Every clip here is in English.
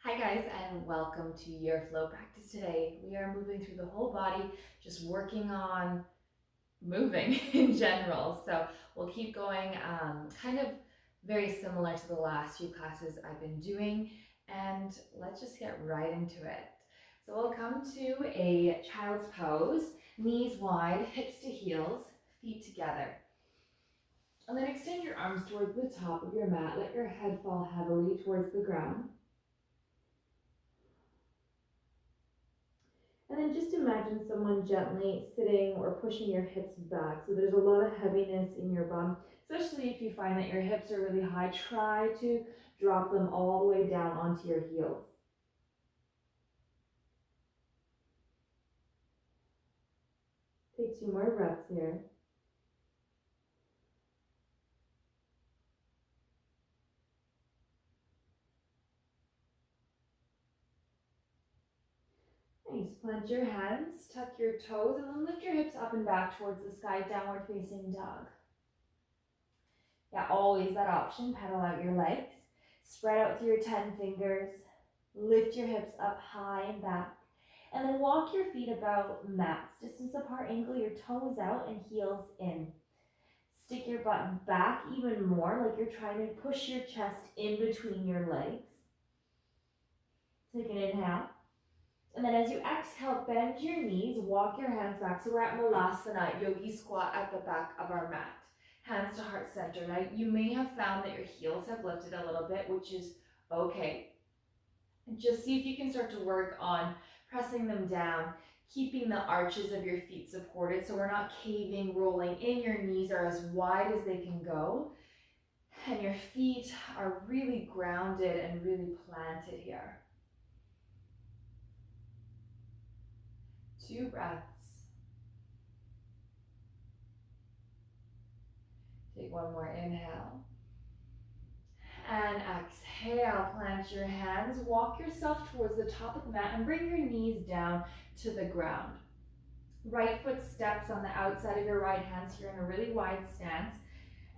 Hi guys, and welcome to your flow practice. Today we are moving through the whole body, just working on moving in general. So we'll keep going, kind of very similar to the last few classes I've been doing, and let's just get right into it. So we'll come to a child's pose, knees wide, hips to heels, feet together. And then extend your arms towards the top of your mat. Let your head fall heavily towards the ground. And then just imagine someone gently sitting or pushing your hips back. So there's a lot of heaviness in your bum, especially if you find that your hips are really high. Try to drop them all the way down onto your heels. Take 2 more breaths here. Nice. Plant your hands, tuck your toes, and then lift your hips up and back towards the sky, downward facing dog. Yeah, always that option. Pedal out your legs. Spread out through your 10 fingers. Lift your hips up high and back. And then walk your feet about mats distance apart. Angle your toes out and heels in. Stick your butt back even more, like you're trying to push your chest in between your legs. Take an inhale. And then as you exhale, bend your knees, walk your hands back. So we're at Malasana, yogi squat at the back of our mat. Hands to heart center. Now you may have found that your heels have lifted a little bit, which is okay. And just see if you can start to work on pressing them down, keeping the arches of your feet supported so we're not caving, rolling in. Your knees are as wide as they can go. And your feet are really grounded and really planted here. 2 breaths. Take 1 more inhale. And exhale, plant your hands, walk yourself towards the top of the mat and bring your knees down to the ground. Right foot steps on the outside of your right hand, so you're in a really wide stance.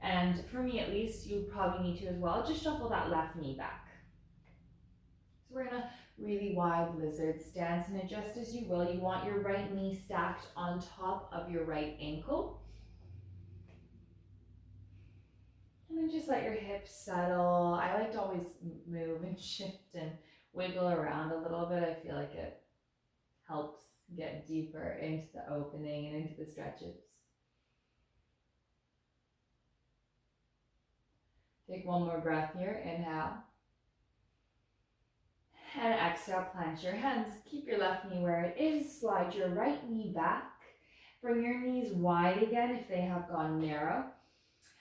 And for me at least, you probably need to as well, just shuffle that left knee back. So we're in a really wide lizard stance, and adjust as you will. You want your right knee stacked on top of your right ankle. And then just let your hips settle. I like to always move and shift and wiggle around a little bit. I feel like it helps get deeper into the opening and into the stretches. Take 1 more breath here. Inhale. And exhale, plant your hands. Keep your left knee where it is. Slide your right knee back. Bring your knees wide again if they have gone narrow.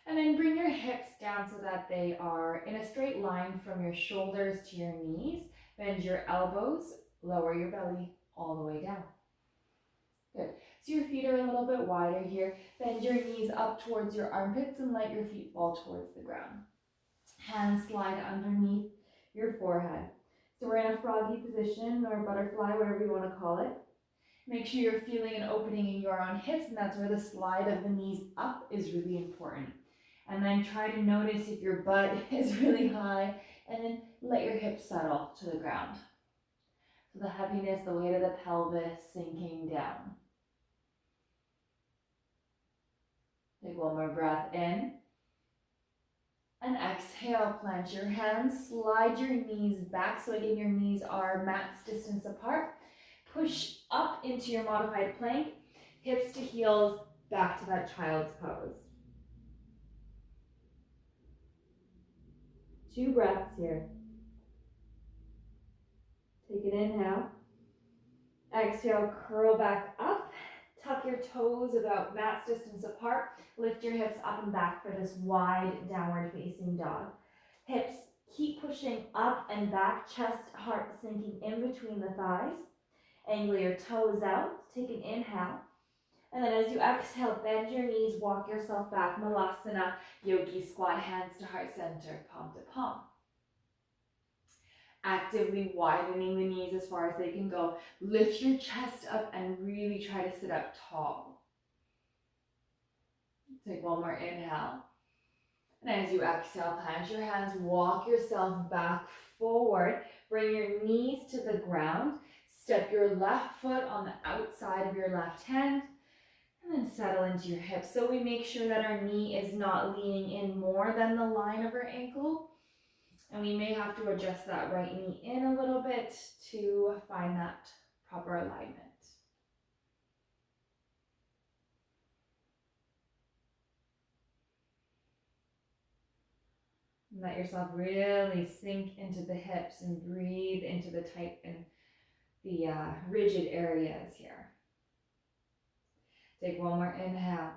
And then bring your hips down so that they are in a straight line from your shoulders to your knees. Bend your elbows, lower your belly all the way down. Good. So your feet are a little bit wider here. Bend your knees up towards your armpits and let your feet fall towards the ground. Hands slide underneath your forehead. So we're in a froggy position or butterfly, whatever you want to call it. Make sure you're feeling an opening in your own hips, and that's where the slide of the knees up is really important. And then try to notice if your butt is really high, and then let your hips settle to the ground. So the heaviness, the weight of the pelvis sinking down. Take 1 more breath in. And exhale, plant your hands, slide your knees back. So again, your knees are mat's distance apart. Push up into your modified plank, hips to heels, back to that child's pose. 2 breaths here. Take an inhale. Exhale, curl back up. Tuck your toes about mat's distance apart. Lift your hips up and back for this wide downward facing dog. Hips keep pushing up and back, chest, heart sinking in between the thighs. Angle your toes out. Take an inhale. And then as you exhale, bend your knees, walk yourself back. Malasana, yogi squat, hands to heart center, palm to palm. Actively widening the knees as far as they can go. Lift your chest up and really try to sit up tall. Take 1 more inhale. And as you exhale, plant your hands, walk yourself back forward. Bring your knees to the ground. Step your left foot on the outside of your left hand, and then settle into your hips. So we make sure that our knee is not leaning in more than the line of our ankle. And we may have to adjust that right knee in a little bit to find that proper alignment. Let yourself really sink into the hips and breathe into the tight and the rigid areas here. Take one more inhale.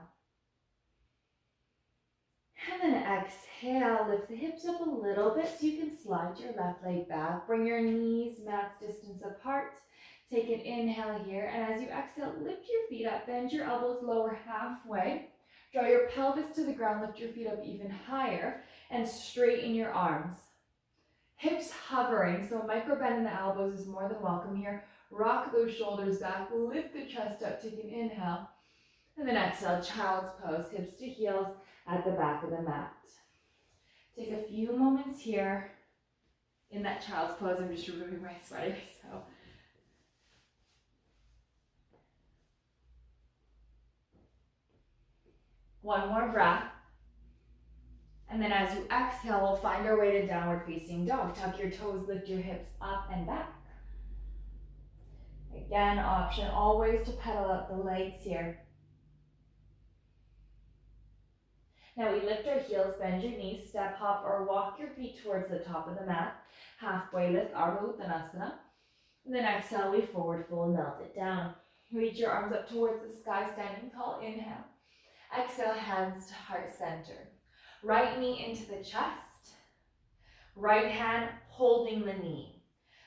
And then exhale, lift the hips up a little bit so you can slide your left leg back. Bring your knees max distance apart. Take an inhale here, and as you exhale, lift your feet up, bend your elbows lower halfway. Draw your pelvis to the ground, lift your feet up even higher, and straighten your arms. Hips hovering, so a micro bend in the elbows is more than welcome here. Rock those shoulders back, lift the chest up, take an inhale, and then exhale, child's pose, hips to heels at the back of the mat. Take a few moments here in that child's pose. I'm just removing my sweater, so. One more breath. And then as you exhale, we'll find our way to downward facing dog. Tuck your toes, lift your hips up and back. Again, option always to pedal up the legs here. Now we lift our heels, bend your knees, step, hop, or walk your feet towards the top of the mat. Halfway lift, Ardha Uttanasana. And then exhale, we forward fold, melt it down. Reach your arms up towards the sky, standing tall, inhale. Exhale, hands to heart center. Right knee into the chest. Right hand holding the knee.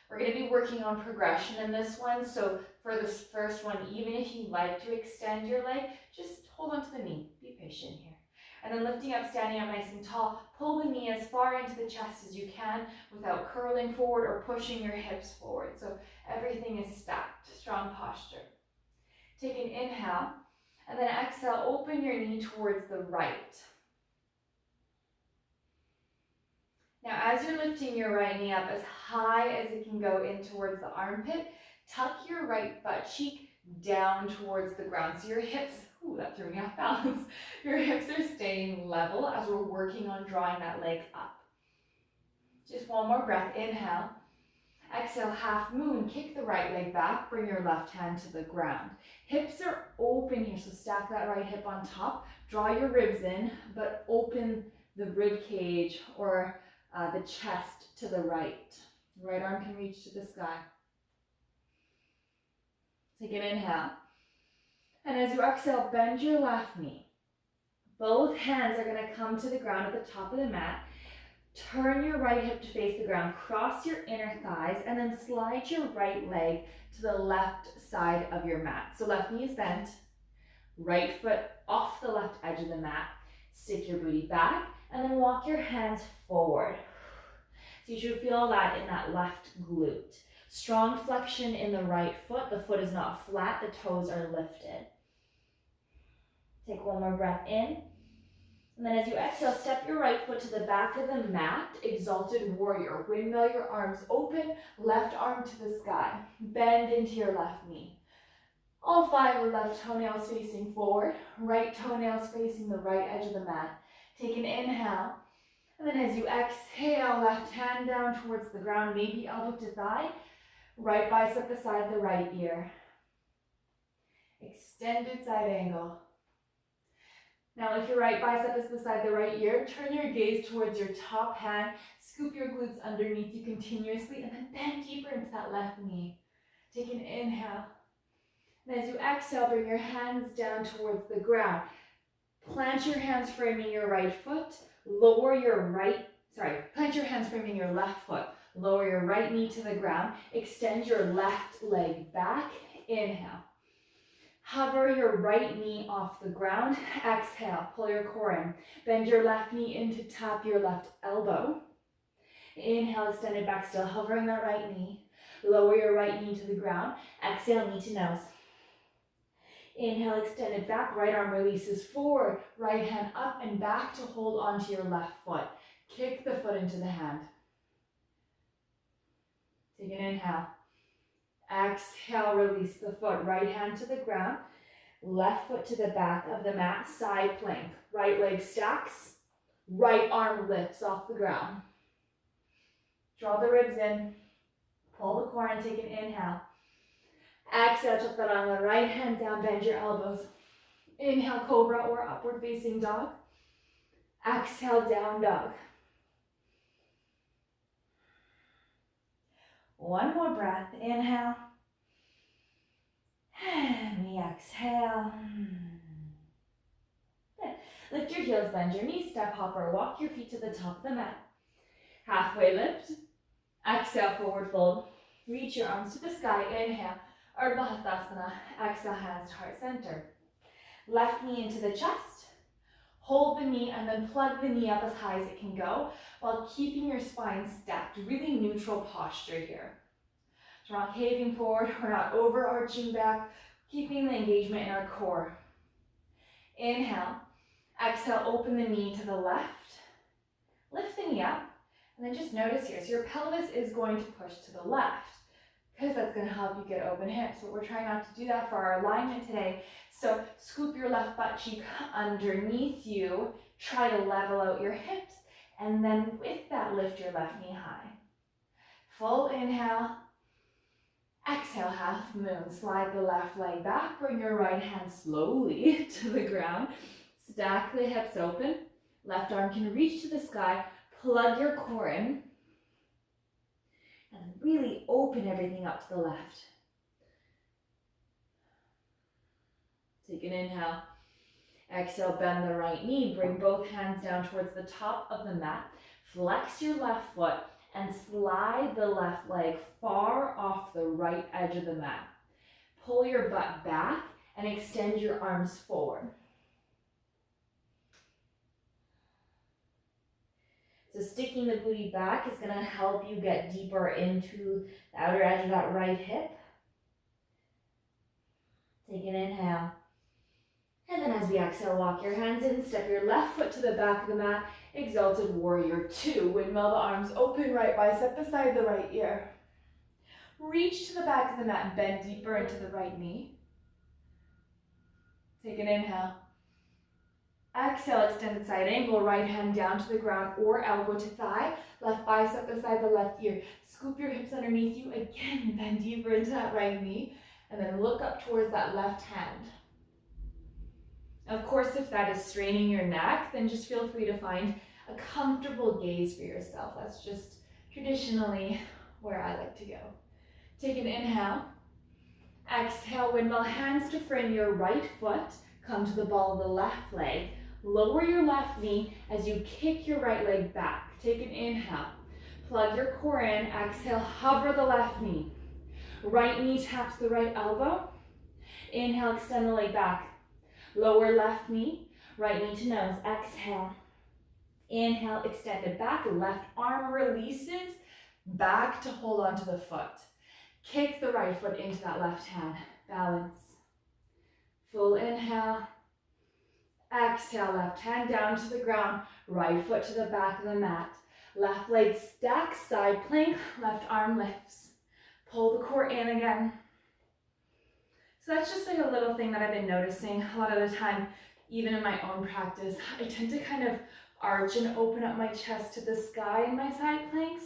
We're going to be working on progression in this one. So for this first one, even if you like to extend your leg, just hold on to the knee. Be patient here. And then lifting up, standing up nice and tall. Pull the knee as far into the chest as you can without curling forward or pushing your hips forward. So everything is stacked. Strong posture. Take an inhale. And then exhale, open your knee towards the right. Now, as you're lifting your right knee up as high as it can go in towards the armpit, tuck your right butt cheek down towards the ground. So your hips, ooh, that threw me off balance. Your hips are staying level as we're working on drawing that leg up. Just one more breath, inhale. Exhale, half moon, kick the right leg back, bring your left hand to the ground. Hips are open here, so stack that right hip on top. Draw your ribs in, but open the rib cage or the chest to the right. Right arm can reach to the sky. Take an inhale. And as you exhale, bend your left knee. Both hands are going to come to the ground at the top of the mat. Turn your right hip to face the ground, cross your inner thighs, and then slide your right leg to the left side of your mat. So left knee is bent, right foot off the left edge of the mat. Stick your booty back, and then walk your hands forward. So you should feel that in that left glute. Strong flexion in the right foot. The foot is not flat, the toes are lifted. Take one more breath in. And then as you exhale, step your right foot to the back of the mat, exalted warrior. Windmill your arms open, left arm to the sky. Bend into your left knee. All five are left toenails facing forward, right toenails facing the right edge of the mat. Take an inhale. And then as you exhale, left hand down towards the ground, maybe elbow to thigh, right bicep beside the right ear. Extended side angle. Now if your right bicep is beside the right ear, turn your gaze towards your top hand, scoop your glutes underneath you continuously, and then bend deeper into that left knee. Take an inhale. And as you exhale, bring your hands down towards the ground. Plant your hands framing your right foot, plant your hands framing your left foot. Lower your right knee to the ground, extend your left leg back, inhale. Hover your right knee off the ground. Exhale, pull your core in. Bend your left knee in to tap your left elbow. Inhale, extended back still, hovering that right knee. Lower your right knee to the ground. Exhale, knee to nose. Inhale, extended back, right arm releases forward. Right hand up and back to hold onto your left foot. Kick the foot into the hand. Take an inhale. Exhale, release the foot. Right hand to the ground. Left foot to the back of the mat. Side plank. Right leg stacks. Right arm lifts off the ground. Draw the ribs in. Pull the core and take an inhale. Exhale, chaturanga. Right hand down, bend your elbows. Inhale, cobra or upward facing dog. Exhale, down dog. One more breath. Inhale. And we exhale. Good. Lift your heels, bend your knees, step hopper. Walk your feet to the top of the mat. Halfway lift. Exhale, forward fold. Reach your arms to the sky. Inhale, Urdhva Hastasana. Exhale, hands to heart center. Left knee into the chest. Hold the knee and then plug the knee up as high as it can go while keeping your spine stacked. Really neutral posture here. So we're not caving forward, we're not overarching back, keeping the engagement in our core. Inhale. Exhale, open the knee to the left. Lift the knee up. And then just notice here, so your pelvis is going to push to the left because that's going to help you get open hips. But we're trying not to do that for our alignment today. So scoop your left butt cheek underneath you. Try to level out your hips. And then with that, lift your left knee high. Full inhale. Exhale, half moon. Slide the left leg back. Bring your right hand slowly to the ground. Stack the hips open. Left arm can reach to the sky. Plug your core in. And really open everything up to the left. Take an inhale. Exhale, bend the right knee. Bring both hands down towards the top of the mat. Flex your left foot and slide the left leg far off the right edge of the mat. Pull your butt back and extend your arms forward. So sticking the booty back is going to help you get deeper into the outer edge of that right hip. Take an inhale. And then as we exhale, walk your hands in, step your left foot to the back of the mat. Exalted Warrior 2. Windmill the arms open, right bicep beside the right ear. Reach to the back of the mat and bend deeper into the right knee. Take an inhale. Exhale, extended side angle, right hand down to the ground or elbow to thigh, left bicep beside the left ear. Scoop your hips underneath you, again, bend deeper into that right knee, and then look up towards that left hand. Of course, if that is straining your neck, then just feel free to find a comfortable gaze for yourself. That's just traditionally where I like to go. Take an inhale. Exhale, windmill, hands to frame your right foot. Come to the ball of the left leg. Lower your left knee as you kick your right leg back. Take an inhale. Plug your core in. Exhale, hover the left knee. Right knee taps the right elbow. Inhale, extend the leg back. Lower left knee, right knee to nose. Exhale. Inhale, extend it back. Left arm releases back to hold onto the foot. Kick the right foot into that left hand. Balance. Full inhale. Exhale, left hand down to the ground. Right foot to the back of the mat. Left leg stacks, side plank. Left arm lifts. Pull the core in again. So that's just like a little thing that I've been noticing a lot of the time, even in my own practice. I tend to kind of arch and open up my chest to the sky in my side planks.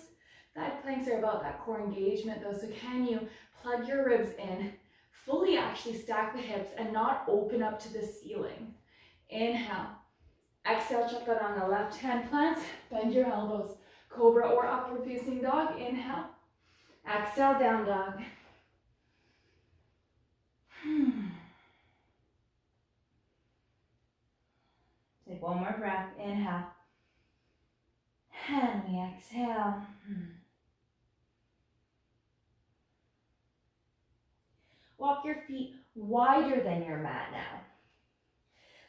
Side planks are about that core engagement though, so can you plug your ribs in, fully actually stack the hips and not open up to the ceiling. Inhale. Exhale, chaturanga, left hand plants, bend your elbows. Cobra or upward facing dog, inhale. Exhale, down dog. Take one more breath. Inhale. And we exhale. Walk your feet wider than your mat now.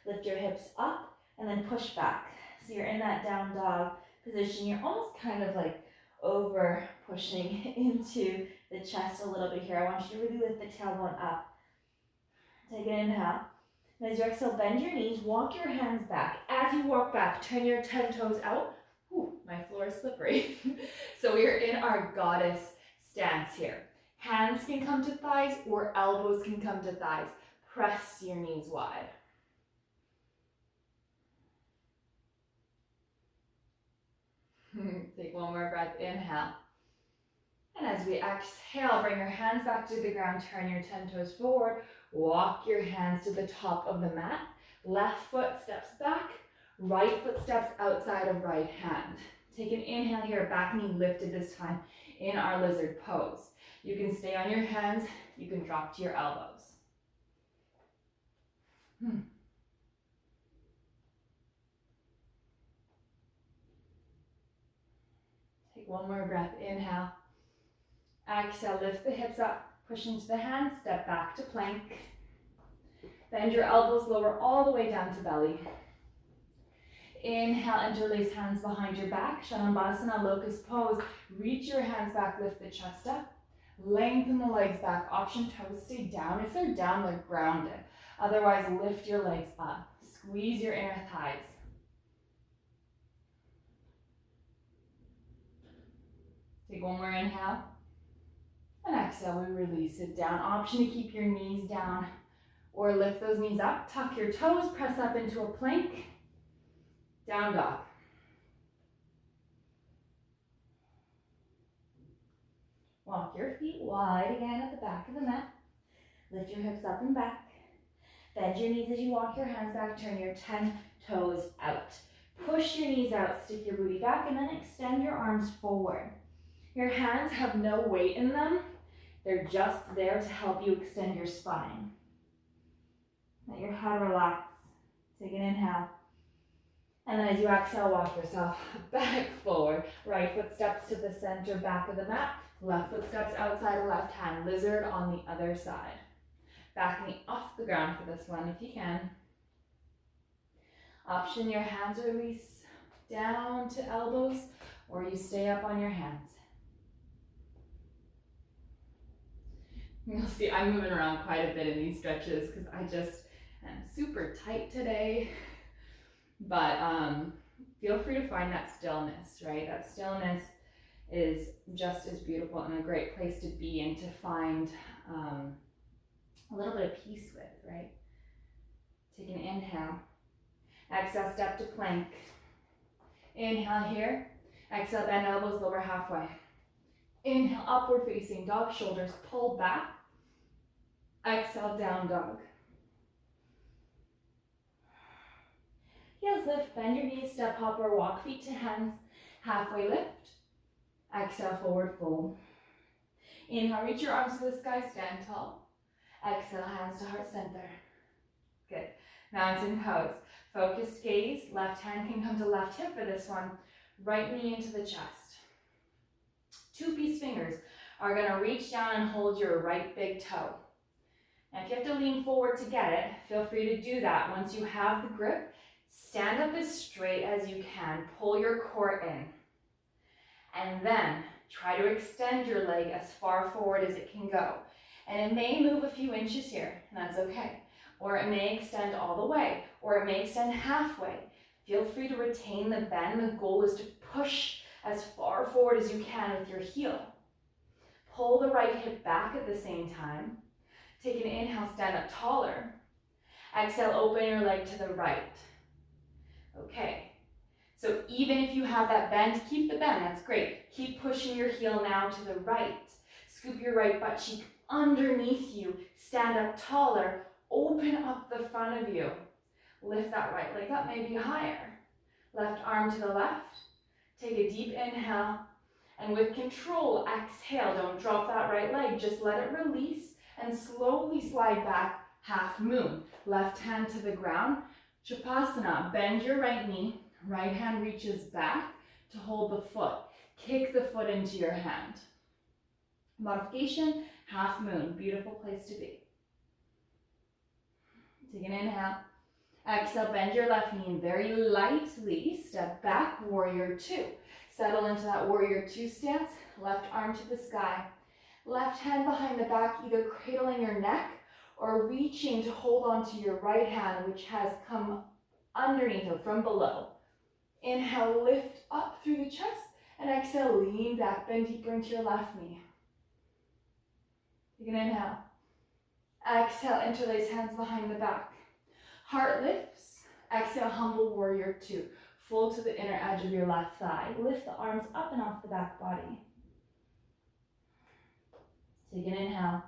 Lift your hips up and then push back. So you're in that down dog position. You're almost kind of like over pushing into the chest a little bit here. I want you to really lift the tailbone up. Take an inhale. And as you exhale, bend your knees, walk your hands back. As you walk back, turn your 10 toes out. Ooh, my floor is slippery. So we are in our goddess stance here. Hands can come to thighs or elbows can come to thighs. Press your knees wide. Take one more breath, inhale. And as we exhale, bring your hands back to the ground, turn your 10 toes forward, walk your hands to the top of the mat. Left foot steps back, right foot steps outside of right hand. Take an inhale here, back knee lifted this time in our lizard pose. You can stay on your hands, you can drop to your elbows. Take one more breath, inhale. Exhale, lift the hips up, push into the hands, step back to plank. Bend your elbows, lower all the way down to belly. Inhale, interlace hands behind your back, Shanabhasana, locust pose. Reach your hands back, lift the chest up. Lengthen the legs back, option toes stay down. If they're down, they're grounded. Otherwise, lift your legs up. Squeeze your inner thighs. Take one more inhale. And exhale, we release it down. Option to keep your knees down or lift those knees up. Tuck your toes, press up into a plank. Down dog. Walk your feet wide again at the back of the mat. Lift your hips up and back. Bend your knees as you walk your hands back. Turn your 10 toes out. Push your knees out, stick your booty back, and then extend your arms forward. Your hands have no weight in them. They're just there to help you extend your spine. Let your head relax. Take an inhale. And then as you exhale, walk yourself back forward. Right foot steps to the center back of the mat. Left foot steps outside of left hand. Lizard on the other side. Back knee off the ground for this one if you can. Option, your hands release down to elbows or you stay up on your hands. You'll see I'm moving around quite a bit in these stretches because I just am super tight today. But feel free to find that stillness, right? That stillness is just as beautiful and a great place to be and to find a little bit of peace with, right? Take an inhale. Exhale, step to plank. Inhale here. Exhale, bend elbows, lower halfway. Inhale, upward facing dog, shoulders pulled back. Exhale, down dog. Heels lift, bend your knees, step hop or walk feet to hands, halfway lift. Exhale, forward fold. Inhale, reach your arms to the sky, stand tall. Exhale, hands to heart center. Good. Mountain pose. Focused gaze, left hand can come to left hip for this one. Right knee into the chest. Two peace fingers are gonna reach down and hold your right big toe. Now if you have to lean forward to get it, feel free to do that. Once you have the grip, stand up as straight as you can. Pull your core in. And then try to extend your leg as far forward as it can go. And it may move a few inches here, and that's okay. Or it may extend all the way, or it may extend halfway. Feel free to retain the bend. The goal is to push as far forward as you can with your heel. Pull the right hip back at the same time. Take an inhale, stand up taller. Exhale, open your leg to the right. Okay, so even if you have that bend, keep the bend, that's great. Keep pushing your heel now to the right. Scoop your right butt cheek underneath you. Stand up taller. Open up the front of you. Lift that right leg up, maybe higher. Left arm to the left. Take a deep inhale. And with control, exhale. Don't drop that right leg. Just let it release and slowly slide back, half moon. Left hand to the ground. Shavasana. Bend your right knee. Right hand reaches back to hold the foot. Kick the foot into your hand. Modification, half moon. Beautiful place to be. Take an inhale. Exhale, bend your left knee and very lightly step back, warrior two. Settle into that warrior two stance. Left arm to the sky. Left hand behind the back, either cradling your neck or reaching to hold onto your right hand, which has come underneath or from below. Inhale, lift up through the chest, and exhale, lean back, bend deeper into your left knee. Take an inhale. Exhale, interlace hands behind the back. Heart lifts. Exhale, humble warrior two. Fold to the inner edge of your left thigh. Lift the arms up and off the back body. Take an inhale.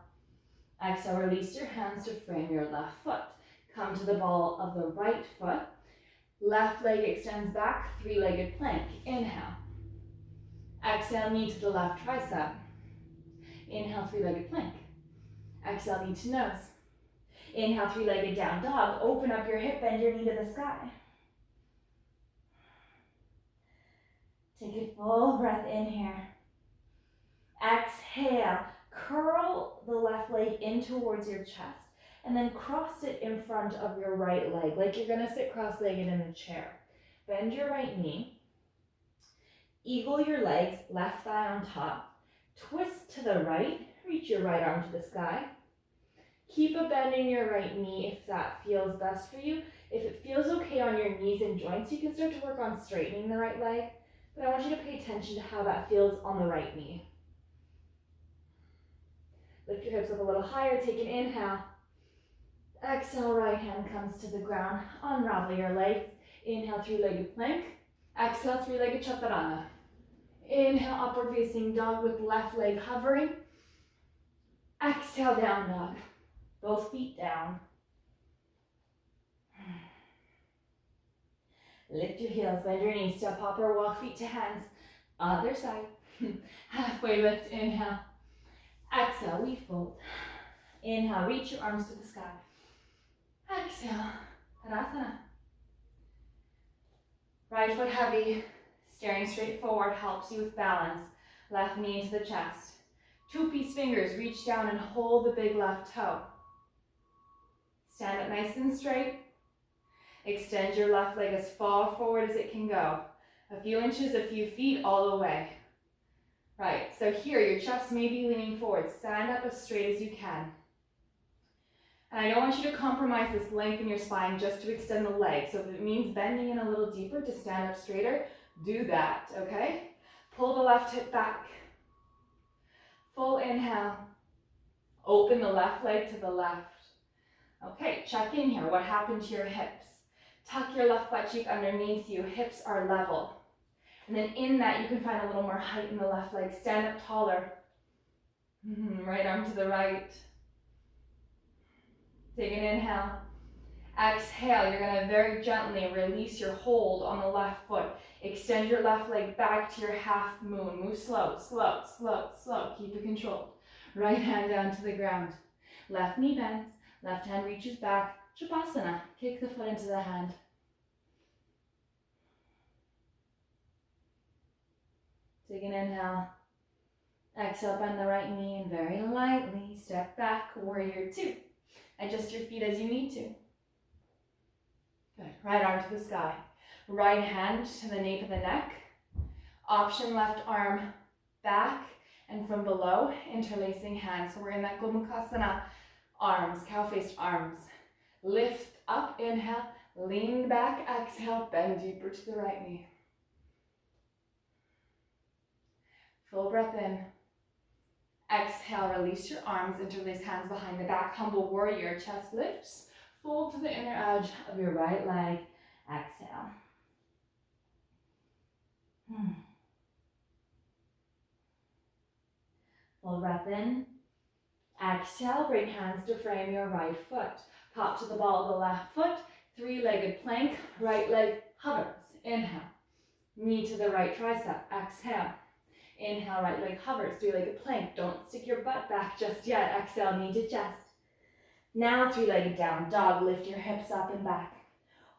Exhale, release your hands to frame your left foot. Come to the ball of the right foot. Left leg extends back, three-legged plank. Inhale. Exhale, knee to the left tricep. Inhale, three-legged plank. Exhale, knee to nose. Inhale, three-legged down dog. Open up your hip, bend your knee to the sky. Take a full breath in here. Exhale, curl the left leg in towards your chest and then cross it in front of your right leg, like you're gonna sit cross-legged in a chair. Bend your right knee. Eagle your legs, left thigh on top. Twist to the right, reach your right arm to the sky. Keep a bend in your right knee if that feels best for you. If it feels okay on your knees and joints, you can start to work on straightening the right leg, but I want you to pay attention to how that feels on the right knee. Lift your hips up a little higher, take an inhale. Exhale, right hand comes to the ground. Unravel your legs. Inhale, three-legged plank. Exhale, three-legged chaturanga. Inhale, upward facing dog with left leg hovering. Exhale, down dog. Both feet down. Lift your heels, bend your knees, step hop or walk feet to hands. Other side. Halfway lift, inhale. Exhale, we fold. Inhale, reach your arms to the sky. Exhale, Tadasana. Right foot heavy, staring straight forward helps you with balance. Left knee into the chest. Two-piece fingers, reach down and hold the big left toe. Stand up nice and straight. Extend your left leg as far forward as it can go. A few inches, a few feet, all the way. Right, so here your chest may be leaning forward. Stand up as straight as you can. And I don't want you to compromise this length in your spine just to extend the leg. So if it means bending in a little deeper to stand up straighter, do that, okay? Pull the left hip back. Full inhale. Open the left leg to the left. Okay, check in here. What happened to your hips? Tuck your left butt cheek underneath you. Hips are level. And then in that, you can find a little more height in the left leg. Stand up taller. Right arm to the right. Take an inhale. Exhale, you're going to very gently release your hold on the left foot. Extend your left leg back to your half moon. Move slow, slow, slow, slow. Keep it controlled. Right hand down to the ground. Left knee bends. Left hand reaches back. Shavasana. Kick the foot into the hand. Take an inhale. Exhale, bend the right knee and very lightly step back. Warrior two. Adjust your feet as you need to. Good. Right arm to the sky. Right hand to the nape of the neck. Option left arm back and from below, interlacing hands. So we're in that Gomukhasana. Arms, cow-faced arms. Lift up, inhale. Lean back, exhale. Bend deeper to the right knee. Full breath in. Exhale, release your arms, interlace hands behind the back. Humble warrior, chest lifts. Fold to the inner edge of your right leg. Exhale. Full breath in. Exhale, bring hands to frame your right foot. Pop to the ball of the left foot. Three-legged plank, right leg hovers. Inhale. Knee to the right tricep. Exhale. Inhale, right leg hovers. Three-legged plank. Don't stick your butt back just yet. Exhale, knee to chest. Now three-legged down dog. Lift your hips up and back.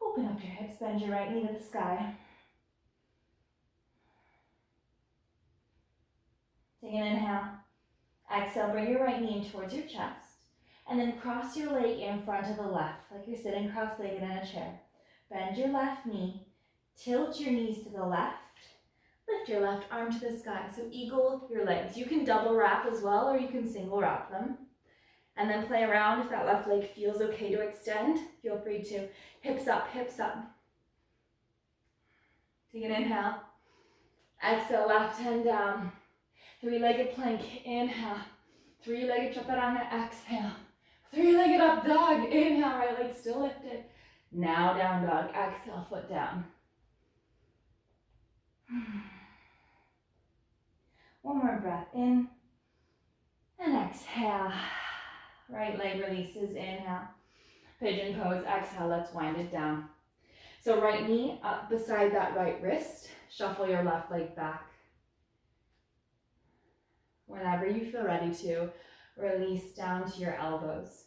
Open up your hips, bend your right knee to the sky. Take an inhale. Exhale, bring your right knee in towards your chest. And then cross your leg in front of the left, like you're sitting cross-legged in a chair. Bend your left knee. Tilt your knees to the left. Lift your left arm to the sky. So eagle your legs. You can double wrap as well, or you can single wrap them. And then play around. If that left leg feels okay to extend, feel free to. Hips up, hips up. Take an inhale. Exhale, left hand down. Three-legged plank. Inhale. Three-legged chaturanga, exhale. Three-legged up dog, inhale, right leg still lifted. Now down dog, exhale, foot down. One more breath in and exhale. Right leg releases, inhale. Pigeon pose, exhale, let's wind it down. So right knee up beside that right wrist, shuffle your left leg back. Whenever you feel ready to, release down to your elbows.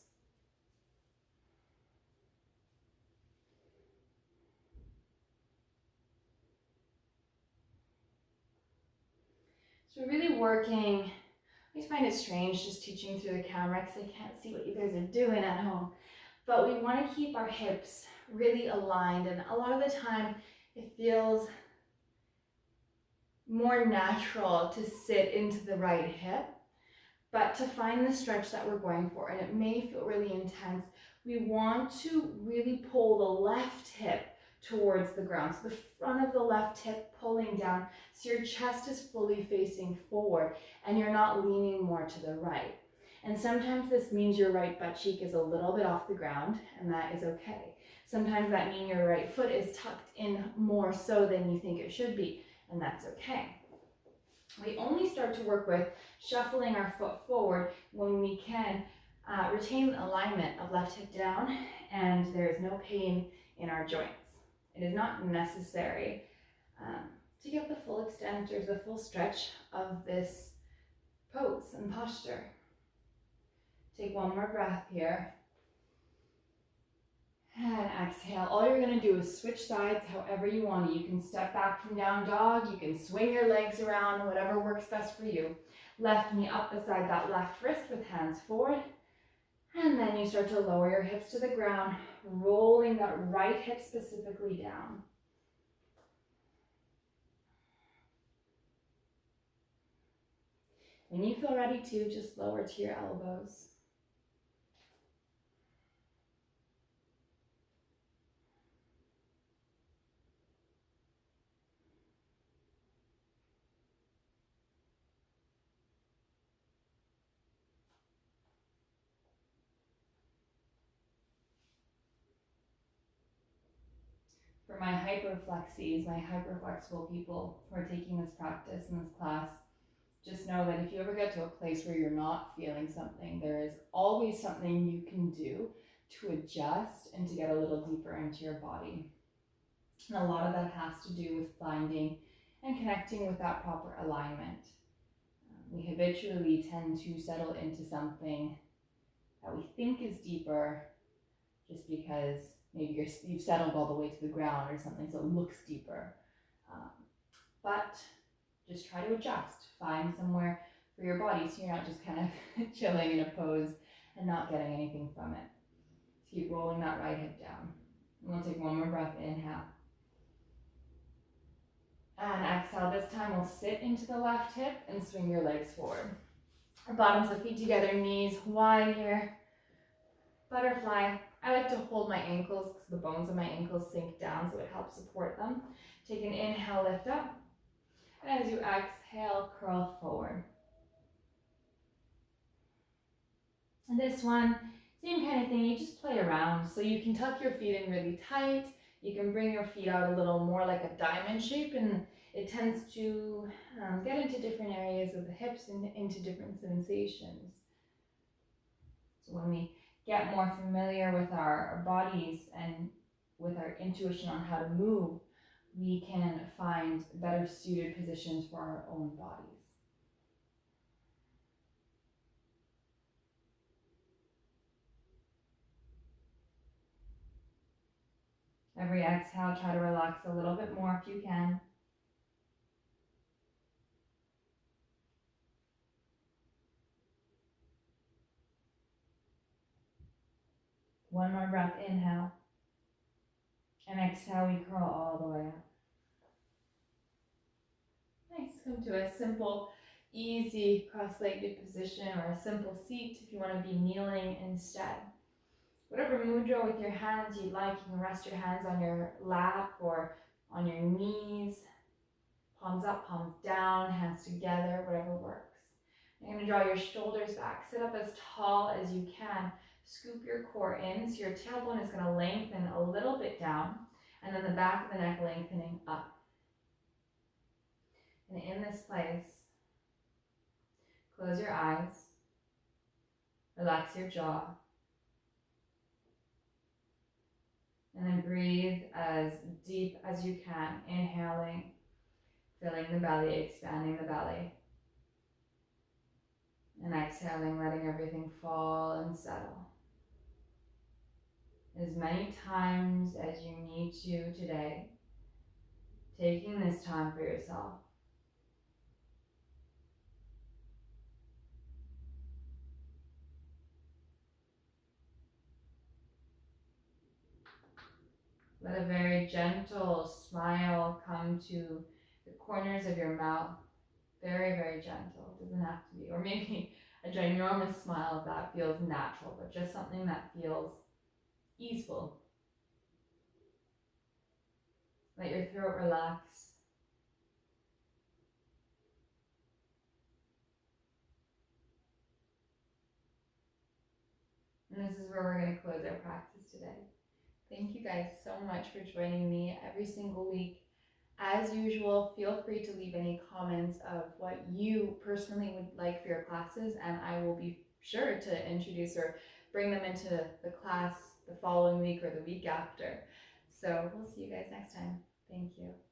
So we're really working, I always find it strange just teaching through the camera because I can't see what you guys are doing at home. But we want to keep our hips really aligned, and a lot of the time it feels more natural to sit into the right hip. But to find the stretch that we're going for, and it may feel really intense, we want to really pull the left hip towards the ground. So the front of the left hip pulling down so your chest is fully facing forward and you're not leaning more to the right. And sometimes this means your right butt cheek is a little bit off the ground, and that is okay. Sometimes that means your right foot is tucked in more so than you think it should be, and that's okay. We only start to work with shuffling our foot forward when we can retain alignment of left hip down and there is no pain in our joints. It is not necessary to get the full extent or the full stretch of this pose and posture. Take one more breath here. And exhale. All you're going to do is switch sides however you want to. You can step back from down dog. You can swing your legs around, whatever works best for you. Left knee up beside that left wrist with hands forward. And then you start to lower your hips to the ground, rolling that right hip specifically down. When you feel ready to, just lower to your elbows. For my hyperflexies, my hyperflexible people who are taking this practice in this class, just know that if you ever get to a place where you're not feeling something, there is always something you can do to adjust and to get a little deeper into your body. And a lot of that has to do with finding and connecting with that proper alignment. We habitually tend to settle into something that we think is deeper just because maybe you've settled all the way to the ground or something, so it looks deeper. But just try to adjust. Find somewhere for your body so you're not just kind of chilling in a pose and not getting anything from it. So keep rolling that right hip down. And we'll take one more breath, inhale. And exhale, this time we'll sit into the left hip and swing your legs forward. Our bottoms of feet together, knees wide here. Butterfly. I like to hold my ankles because the bones of my ankles sink down, so it helps support them. Take an inhale, lift up. And as you exhale, curl forward. And this one, same kind of thing, you just play around. So you can tuck your feet in really tight. You can bring your feet out a little more like a diamond shape, and it tends to get into different areas of the hips and into different sensations. So when we get more familiar with our bodies and with our intuition on how to move, we can find better suited positions for our own bodies. Every exhale, try to relax a little bit more if you can. One more breath, inhale. And exhale, we curl all the way up. Nice, come to a simple, easy cross-legged position or a simple seat if you want to be kneeling instead. Whatever mudra with your hands you'd like, you can rest your hands on your lap or on your knees. Palms up, palms down, hands together, whatever works. You're going to draw your shoulders back. Sit up as tall as you can. Scoop your core in, so your tailbone is going to lengthen a little bit down, and then the back of the neck lengthening up. And in this place, close your eyes, relax your jaw, and then breathe as deep as you can, inhaling, filling the belly, expanding the belly, and exhaling, letting everything fall and settle. As many times as you need to today, taking this time for yourself. Let a very gentle smile come to the corners of your mouth. Very, very gentle. It doesn't have to be. Or maybe a ginormous smile if that feels natural, but just something that feels easeful. Let your throat relax. And this is where we're going to close our practice today. Thank you guys so much for joining me every single week. As usual, feel free to leave any comments of what you personally would like for your classes, and I will be sure to introduce or bring them into the class the following week or the week after. So we'll see you guys next time. Thank you.